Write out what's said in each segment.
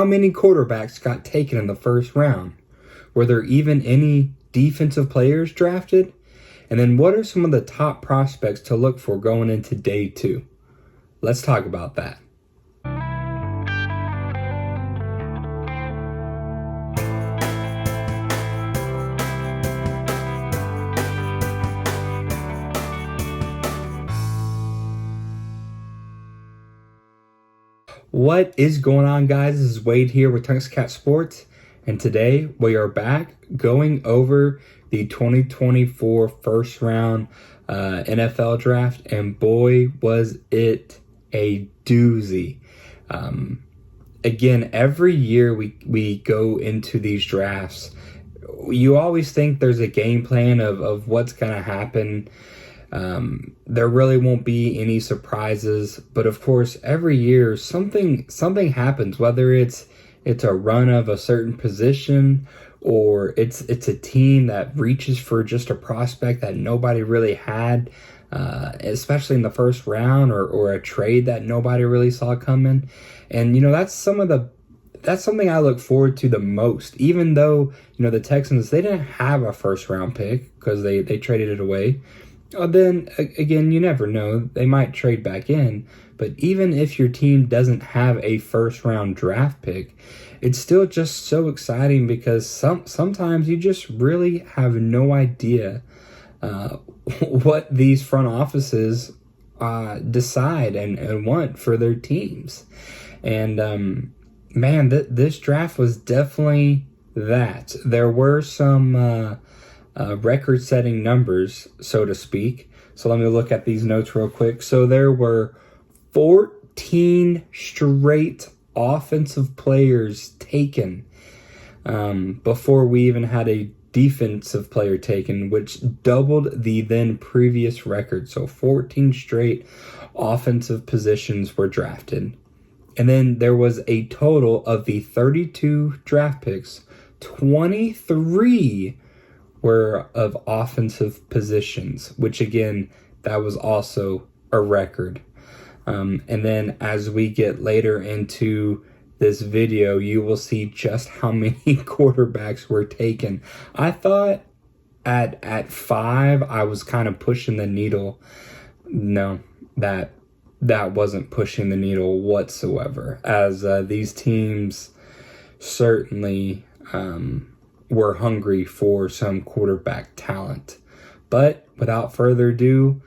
how many quarterbacks got taken in the first round? Were there even any defensive players drafted? And then what are some of the top prospects to look for going into day 2? Let's talk about that. What is going on, guys? This is Wade here with TuxCat Sports, and today we are back going over the 2024 first round NFL draft, and boy, was it a doozy. Again, every year we go into these drafts, you always think there's a game plan of what's going to happen. There really won't be any surprises, but of course, every year something happens, whether it's a run of a certain position or it's a team that reaches for just a prospect that nobody really had, especially in the first round, or a trade that nobody really saw coming. And that's something I look forward to the most, even though the Texans, they didn't have a first round pick because they traded it away. Then again, you never know, they might trade back in. But even if your team doesn't have a first round draft pick, it's still just so exciting because sometimes you just really have no idea what these front offices decide and want for their teams. And man, this draft was definitely that. There were some record-setting numbers, so to speak. So let me look at these notes real quick. So there were 14 straight offensive players taken before we even had a defensive player taken, which doubled the then previous record. So 14 straight offensive positions were drafted. And then there was a total of the 32 draft picks, 23 were of offensive positions, which again, that was also a record. And then as we get later into this video, you will see just how many quarterbacks were taken. I thought at 5, I was kind of pushing the needle. No, that wasn't pushing the needle whatsoever, as these teams certainly were hungry for some quarterback talent. But without further ado,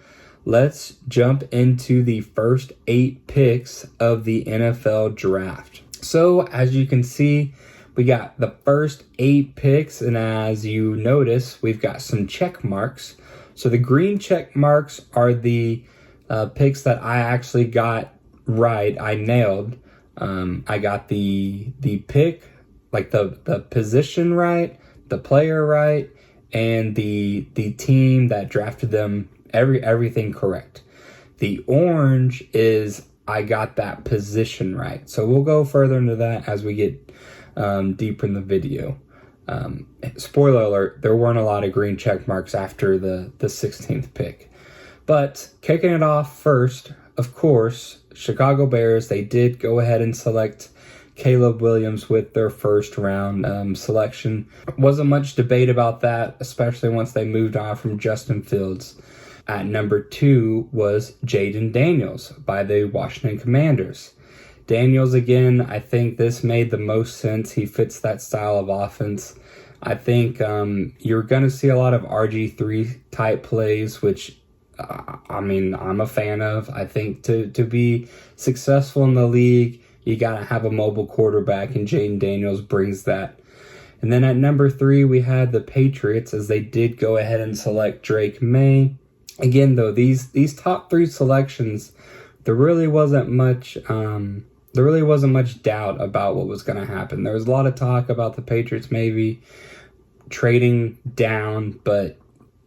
let's jump into the first 8 picks of the NFL draft. So as you can see, we got the first 8 picks, and as you notice, we've got some check marks. So the green check marks are the picks that I actually got right. I nailed. I got the pick, like the position right, the player right, and the team that drafted them, everything correct. The orange is I got that position right. So we'll go further into that as we get deeper in the video. Spoiler alert, there weren't a lot of green check marks after the 16th pick. But kicking it off first, of course, Chicago Bears, they did go ahead and select Caleb Williams with their first round selection. Wasn't much debate about that, especially once they moved on from Justin Fields. At number 2 was Jaden Daniels by the Washington Commanders. Daniels, again, I think this made the most sense. He fits that style of offense. I think you're going to see a lot of RG3 type plays, which I'm a fan of. I think to be successful in the league, you got to have a mobile quarterback, and Jaden Daniels brings that. And then at number 3, we had the Patriots, as they did go ahead and select Drake May. Again, though, these top 3 selections, there really wasn't much doubt about what was going to happen. There was a lot of talk about the Patriots maybe trading down, but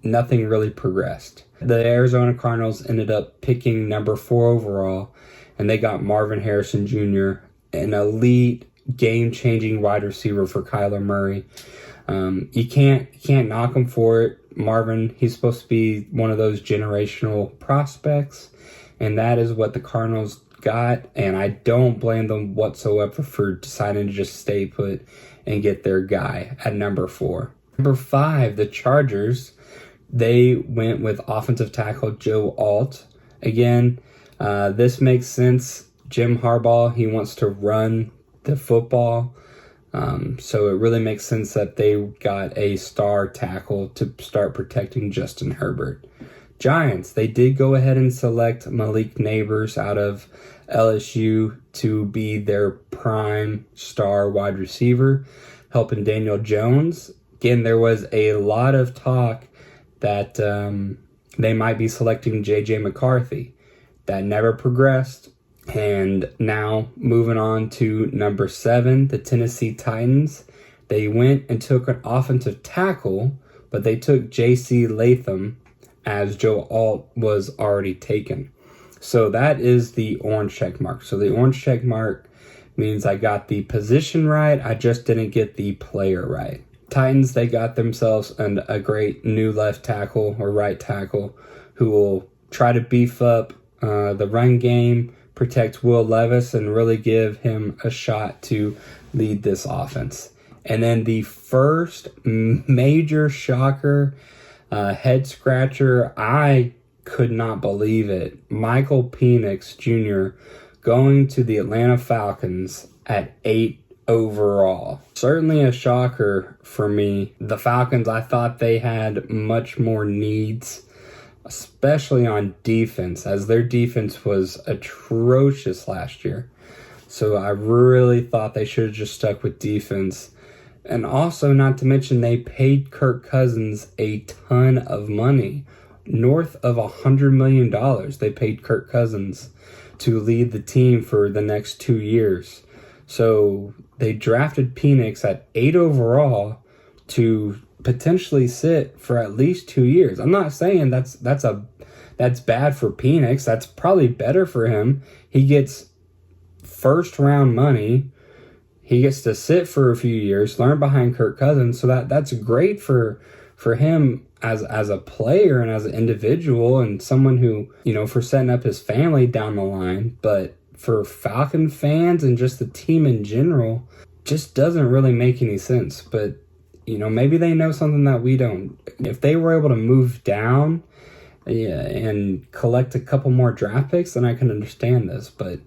nothing really progressed. The Arizona Cardinals ended up picking number 4 overall, and they got Marvin Harrison Jr., an elite, game-changing wide receiver for Kyler Murray. You can't knock him for it. Marvin, he's supposed to be one of those generational prospects, and that is what the Cardinals got, and I don't blame them whatsoever for deciding to just stay put and get their guy at number 4. Number 5, the Chargers. They went with offensive tackle Joe Alt. Again, this makes sense. Jim Harbaugh, he wants to run the football. So it really makes sense that they got a star tackle to start protecting Justin Herbert. Giants, they did go ahead and select Malik Neighbors out of LSU to be their prime star wide receiver, helping Daniel Jones. Again, there was a lot of talk that they might be selecting J.J. McCarthy. That never progressed. And now moving on to number 7, the Tennessee Titans. They went and took an offensive tackle, but they took J.C. Latham as Joe Alt was already taken. So that is the orange check mark. So the orange check mark means I got the position right, I just didn't get the player right. Titans, they got themselves a great new left tackle or right tackle who will try to beef up the run game, protect Will Levis, and really give him a shot to lead this offense. And then the first major shocker, head scratcher, I could not believe it. Michael Penix Jr. going to the Atlanta Falcons at 8 overall. Certainly a shocker for me. The Falcons, I thought they had much more needs, especially on defense, as their defense was atrocious last year. So I really thought they should have just stuck with defense. And also, not to mention, they paid Kirk Cousins a ton of money. North of $100 million they paid Kirk Cousins to lead the team for the next 2 years. So they drafted Penix at 8 overall to potentially sit for at least 2 years. I'm not saying that's bad for Penix. That's probably better for him. He gets first round money. He gets to sit for a few years, learn behind Kirk Cousins. So that's great for him as a player and as an individual and someone who, for setting up his family down the line. But for Falcon fans and just the team in general, just doesn't really make any sense. But maybe they know something that we don't. If they were able to move down and collect a couple more draft picks, then I can understand this. But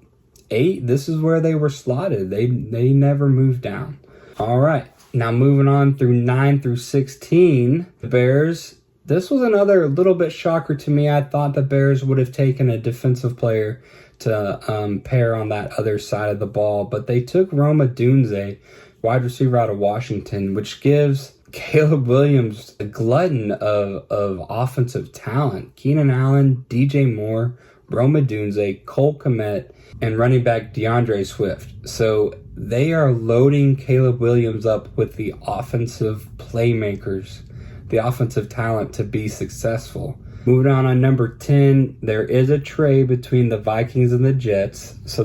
8, this is where they were slotted. They never moved down. All right. Now moving on through 9 through 16, the Bears. This was another little bit shocker to me. I thought the Bears would have taken a defensive player to pair on that other side of the ball, but they took Rome Odunze, wide receiver out of Washington, which gives Caleb Williams a glutton of offensive talent. Keenan Allen, DJ Moore, Rome Odunze, Cole Kmet, and running back DeAndre Swift. So they are loading Caleb Williams up with the offensive playmakers, the offensive talent to be successful. Moving on number 10, there is a trade between the Vikings and the Jets. So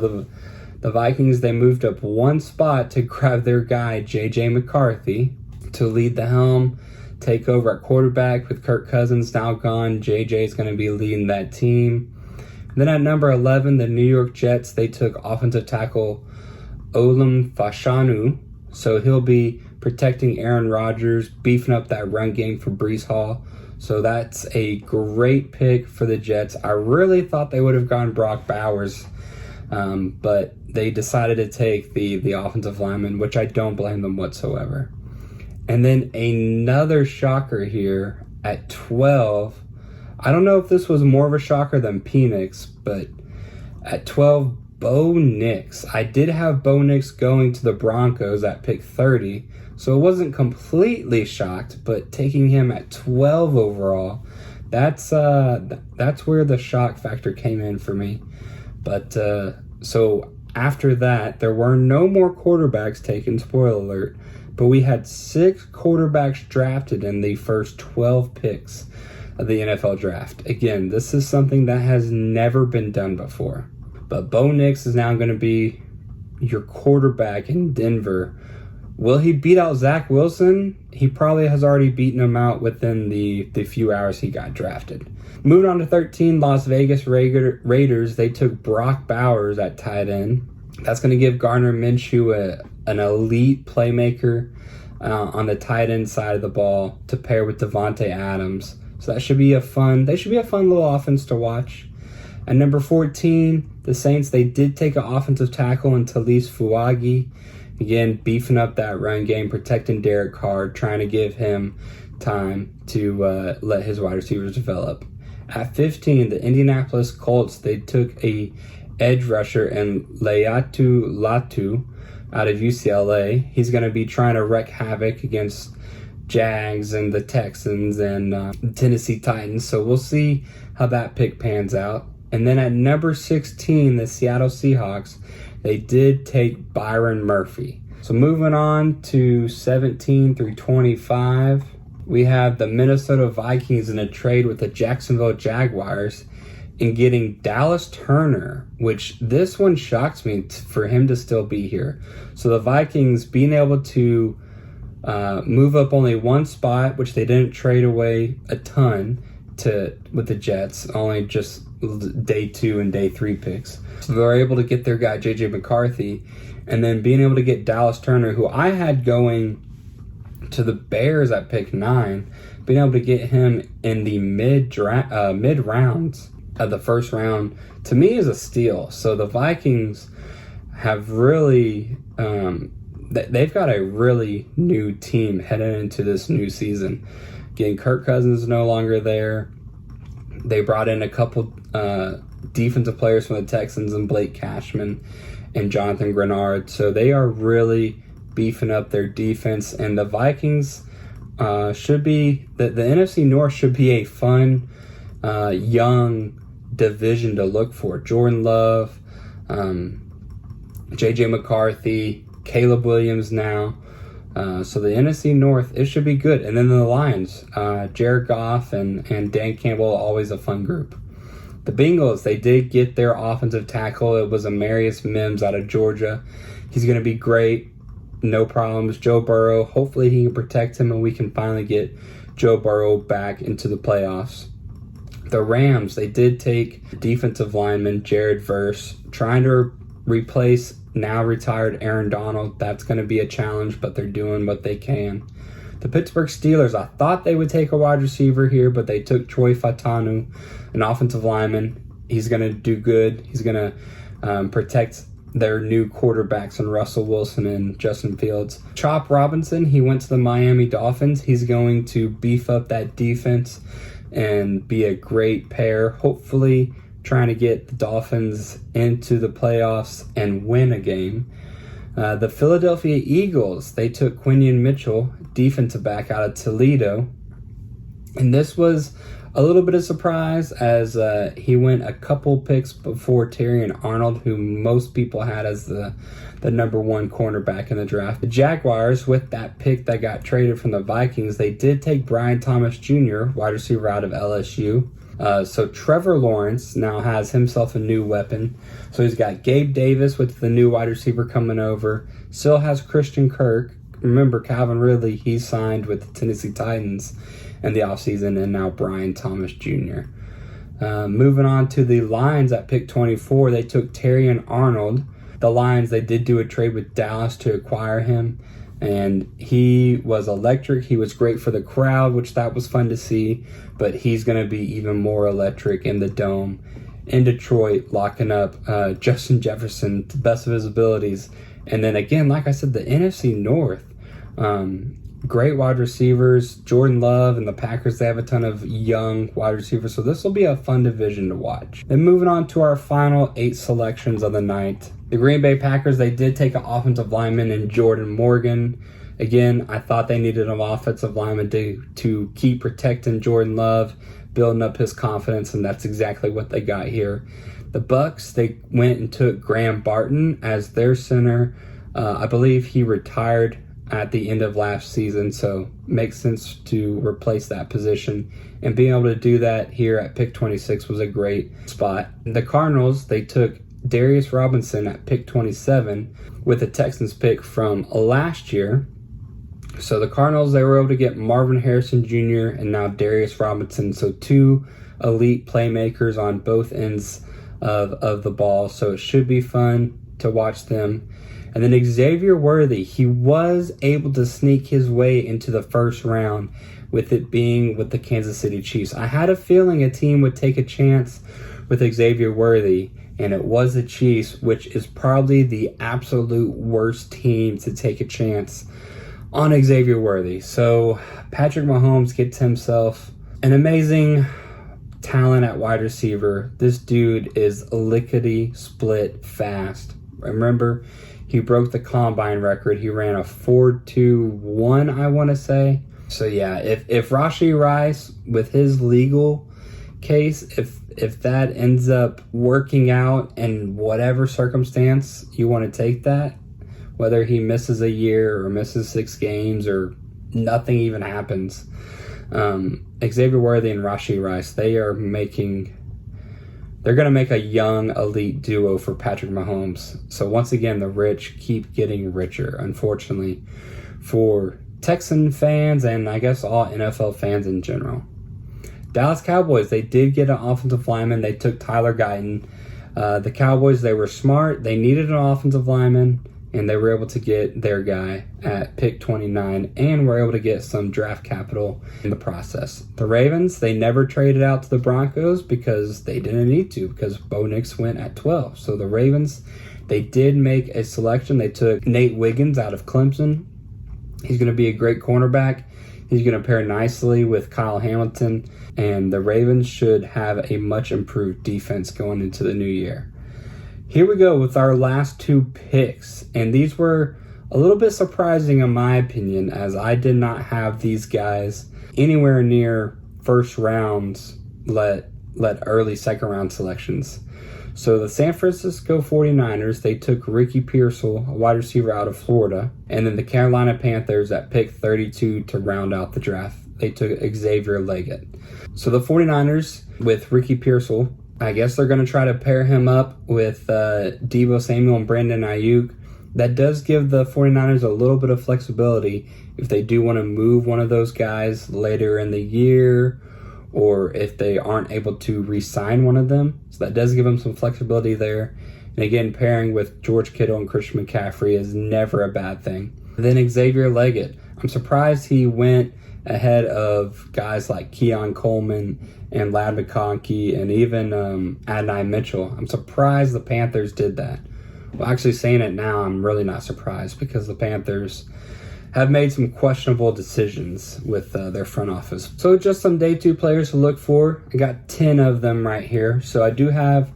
the Vikings, they moved up one spot to grab their guy, J.J. McCarthy, to lead the helm, take over at quarterback with Kirk Cousins now gone. J.J. is going to be leading that team. Then at number 11, the New York Jets, they took offensive tackle Olam Fashanu. So he'll be protecting Aaron Rodgers, beefing up that run game for Breece Hall. So that's a great pick for the Jets. I really thought they would have gone Brock Bowers, but they decided to take the offensive lineman, which I don't blame them whatsoever. And then another shocker here at 12. I don't know if this was more of a shocker than Penix, but at 12, Bo Nix. I did have Bo Nix going to the Broncos at pick 30, so it wasn't completely shocked, but taking him at 12 overall, that's where the shock factor came in for me. But so after that, there were no more quarterbacks taken, spoiler alert, but we had 6 quarterbacks drafted in the first 12 picks of the NFL draft. Again, this is something that has never been done before. But Bo Nix is now going to be your quarterback in Denver Will he beat out Zach Wilson? He probably has already beaten him out within the few hours he got drafted. Moving on to 13, Las Vegas Raiders. They took Brock Bowers at tight end. That's going to give Gardner Minshew an elite playmaker on the tight end side of the ball to pair with Devontae Adams. So that should be a fun little offense to watch. At number 14, the Saints, they did take an offensive tackle in Talise Fuagi. Again, beefing up that run game, protecting Derek Carr, trying to give him time to let his wide receivers develop. At 15, the Indianapolis Colts, they took a edge rusher in Laiatu Latu out of UCLA. He's going to be trying to wreak havoc against Jags and the Texans and Tennessee Titans. So we'll see how that pick pans out. And then at number 16, the Seattle Seahawks, they did take Byron Murphy. So moving on to 17 through 25, we have the Minnesota Vikings in a trade with the Jacksonville Jaguars in getting Dallas Turner, which this one shocks me for him to still be here. So the Vikings being able to move up only one spot, which they didn't trade away a ton with the Jets, only just day 2 and day 3 picks. So they're able to get their guy J.J. McCarthy, and then being able to get Dallas Turner, who I had going to the Bears at pick 9, being able to get him in the mid rounds of the first round, to me is a steal. So the Vikings have really, they've got a really new team heading into this new season. Again, Kirk Cousins is no longer there. They brought in a couple defensive players from the Texans and Blake Cashman and Jonathan Grenard. So they are really beefing up their defense. And the Vikings should be, the NFC North should be a fun, young division to look for. Jordan Love, J.J. McCarthy, Caleb Williams now. So the NFC North, it should be good. And then the Lions, Jared Goff and Dan Campbell, always a fun group. The Bengals, they did get their offensive tackle. It was Amarius Mims out of Georgia. He's going to be great. No problems. Joe Burrow, hopefully he can protect him and we can finally get Joe Burrow back into the playoffs. The Rams, they did take defensive lineman Jared Verse, trying to replace now retired Aaron Donald. That's going to be a challenge, but they're doing what they can. The Pittsburgh Steelers, I thought they would take a wide receiver here, but they took Troy Fautanu, an offensive lineman. He's going to do good. He's going to protect their new quarterbacks in Russell Wilson and Justin Fields. Chop Robinson, he went to the Miami Dolphins. He's going to beef up that defense and be a great pair, hopefully trying to get the Dolphins into the playoffs and win a game. The Philadelphia Eagles, they took Quinion Mitchell, defensive back out of Toledo. And this was a little bit of surprise as he went a couple picks before Terrion Arnold, who most people had as the number 1 cornerback in the draft. The Jaguars, with that pick that got traded from the Vikings, they did take Brian Thomas Jr., wide receiver out of LSU. So Trevor Lawrence now has himself a new weapon. So he's got Gabe Davis with the new wide receiver coming over. Still has Christian Kirk. Remember, Calvin Ridley, he signed with the Tennessee Titans in the offseason, and now Brian Thomas Jr. Moving on to the Lions at pick 24, they took Terrion Arnold. The Lions, they did do a trade with Dallas to acquire him, and he was electric. He was great for the crowd, which that was fun to see, but he's going to be even more electric in the Dome in Detroit, locking up Justin Jefferson to the best of his abilities. And then again, like I said, the NFC North, great wide receivers. Jordan Love and the Packers, they have a ton of young wide receivers, so this will be a fun division to watch. Then moving on to our final 8 selections of the night. The Green Bay Packers, they did take an offensive lineman in Jordan Morgan. Again, I thought they needed an offensive lineman to keep protecting Jordan Love, building up his confidence, and that's exactly what they got here. The Bucs, they went and took Graham Barton as their center. I believe he retired at the end of last season, so makes sense to replace that position. And being able to do that here at pick 26 was a great spot. The Cardinals, they took Darius Robinson at pick 27 with the Texans pick from last year. So the Cardinals, they were able to get Marvin Harrison Jr. and now Darius Robinson. So two elite playmakers on both ends of the ball. So it should be fun to watch them. And then Xavier Worthy, he was able to sneak his way into the first round with it being with the Kansas City Chiefs. I had a feeling a team would take a chance with Xavier Worthy, and it was the Chiefs, which is probably the absolute worst team to take a chance on Xavier Worthy. So Patrick Mahomes gets himself an amazing talent at wide receiver. This dude is lickety split fast. Remember, he broke the combine record. He ran a 4.21, I want to say. So yeah, if Rashee Rice with his legal case, if that ends up working out in whatever circumstance you want to take that, whether he misses a year or misses 6 games or nothing even happens, Xavier Worthy and Rashee Rice, they're going to make a young elite duo for Patrick Mahomes. So once again, the rich keep getting richer, unfortunately, for Texan fans and I guess all NFL fans in general. Dallas Cowboys, they did get an offensive lineman. They took Tyler Guyton. The Cowboys, they were smart. They needed an offensive lineman, and they were able to get their guy at pick 29 and were able to get some draft capital in the process. The Ravens, they never traded out to the Broncos because they didn't need to, because Bo Nix went at 12. So the Ravens, they did make a selection. They took Nate Wiggins out of Clemson. He's going to be a great cornerback. He's going to pair nicely with Kyle Hamilton, and the Ravens should have a much improved defense going into the new year. Here we go with our last 2 picks, and these were a little bit surprising in my opinion, as I did not have these guys anywhere near first rounds, let early second round selections. So the San Francisco 49ers, they took Ricky Pearsall, a wide receiver out of Florida, and then the Carolina Panthers at pick 32 to round out the draft, they took Xavier Leggett. So the 49ers with Ricky Pearsall, I guess they're going to try to pair him up with Deebo Samuel and Brandon Ayuk. That does give the 49ers a little bit of flexibility if they do want to move one of those guys later in the year, or if they aren't able to re-sign one of them. So that does give them some flexibility there. And again, pairing with George Kittle and Christian McCaffrey is never a bad thing. And then Xavier Leggett, I'm surprised he went ahead of guys like Keon Coleman and Ladd McConkey and even Adonai Mitchell. I'm surprised the Panthers did that. Well, actually saying it now, I'm really not surprised, because the Panthers have made some questionable decisions with their front office. So just some day 2 players to look for. I got 10 of them right here. So I do have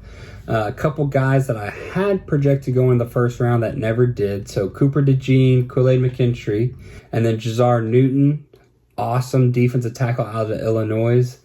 a couple guys that I had projected to go in the first round that never did. So Cooper DeJean, Kool-Aid McKinstry, and then Jazar Newton, awesome defensive tackle out of Illinois.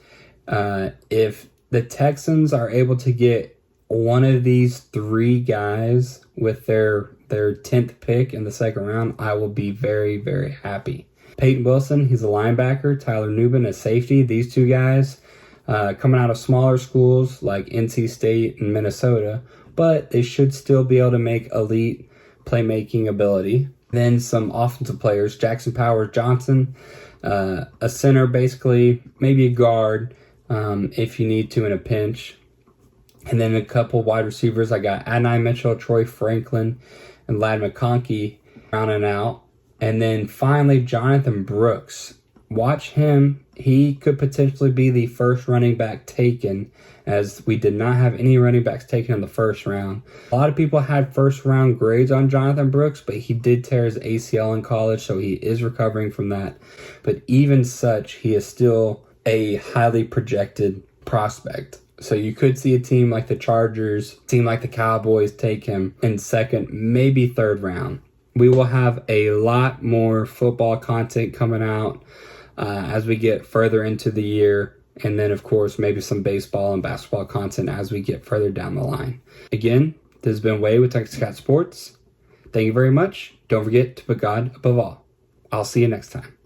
If the Texans are able to get one of these 3 guys with their 10th pick in the second round, I will be very, very happy. Peyton Wilson, he's a linebacker. Tyler Nubin, a safety. These 2 guys coming out of smaller schools like NC State and Minnesota, but they should still be able to make elite playmaking ability. Then some offensive players, Jackson Powers Johnson, a center basically, maybe a guard if you need to in a pinch. And then a couple wide receivers. I got Adonai Mitchell, Troy Franklin, and Ladd McConkey rounding out. And then finally, Jonathan Brooks. Watch him. He could potentially be the first running back taken, as we did not have any running backs taken in the first round. A lot of people had first round grades on Jonathan Brooks, but he did tear his ACL in college, so he is recovering from that. But even such, he is still a highly projected prospect. So you could see a team like the Chargers, a team like the Cowboys take him in second, maybe third round. We will have a lot more football content coming out as we get further into the year. And then, of course, maybe some baseball and basketball content as we get further down the line. Again, this has been Way with Texas Cat Sports. Thank you very much. Don't forget to put God above all. I'll see you next time.